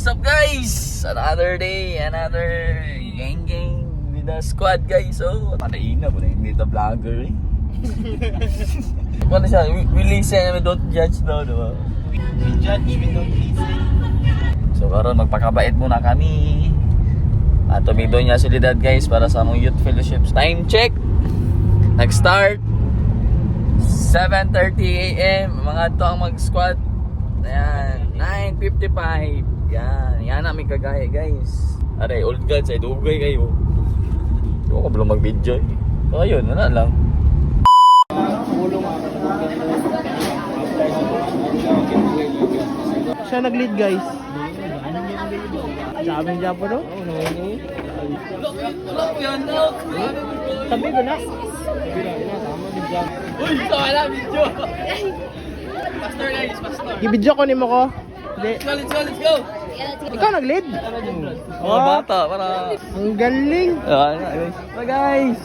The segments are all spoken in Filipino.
What's up guys? Another day, another gang with the squad guys. So, panaina po na yung data vlogger eh. Ano siya? We listen and we don't judge daw, diba? We judge, we don't listen. So karon magpakabait muna kami. At tumido niya silidad guys para sa among youth fellowships. Time check. Nag-start 7:30 AM. Mga to ang mag-squad. Ayan, 9:55. Yan namin kagaya guys. Aray, old gods ay dugay kayo. Hindi ko belum mag-video eh. So ayun, wala lang. Siya nag-lead guys. Daming Japo no? Tabi ko na. Uy, wala video. Pastor guys, pastor. I-video ko ni mo ko. Hindi. Let's go. Ikaw nag-lead? Mga bata para Ang galing. guys.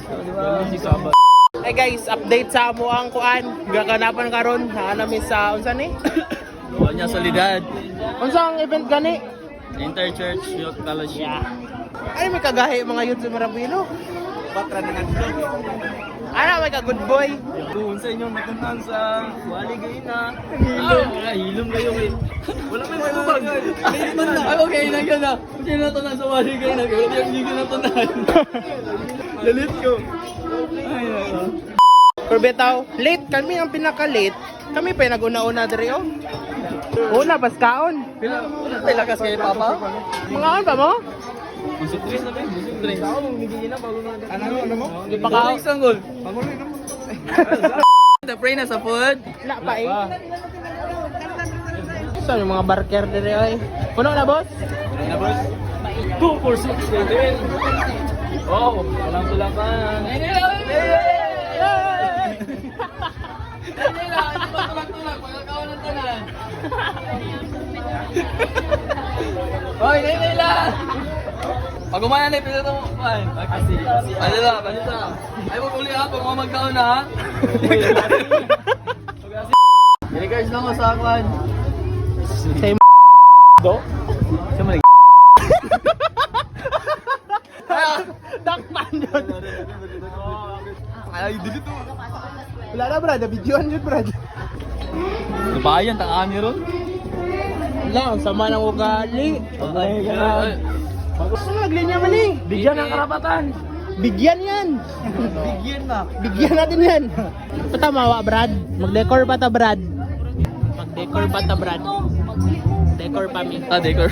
Hey guys, update sa amo ang kuan. Gaganapan karon sa namin sa unsa ni? Wala niya solidad. Unsa ang event gani? Interchurch Youth Fellowship. Yeah. Ay may kagahi mga youth sa Marabino. Patra na nagdo. Ano may ka good boy? Doon sa inyong nakuntan sa wali gayon na. Hilom kayo eh. Wala may matubag. Ay, okay na yun na. Kasi na to na sa wali gayon na. Wala yung hindi na to na. Lalit ko. Perbetaw, late kami ang pinaka-late. Kami pa yung nag-una-una diri oh. Una paskaon. Wala tayo lakas kayo, Papa? Mga ano pa mo? Busog tres na ba? Busog tres. Ako mong bigyan na bago na. Ano mo? Di pa ka. Isang gol. Panguloy na mo. The-pray na sa food. Na pa eh. So yung mga barker diri oy. Puno na boss? Na boss. 2 for 6 din. Oh, walang tulakan. Hoy, Nila! Pag umaya na ipinito mo, man. Panila. Ay, wag uli ha, pag mga magkaon na ha. Regards lang ko sa akwan. Say do? Siya man Dakpan yun. ay, dito to. Wala na brad, videoan yun brad. Bayan, tangaan niyo ron. Wala, ang sama ng ugali. Gusto naglinya man eh. Bigyan ng karapatan. Bigyan yan. Bigyan na. Bigyan natin yan. Patamawa brad. Mag-decor pa ta brad. Mag-decor pa ta brad. Decor pa mi. Decor.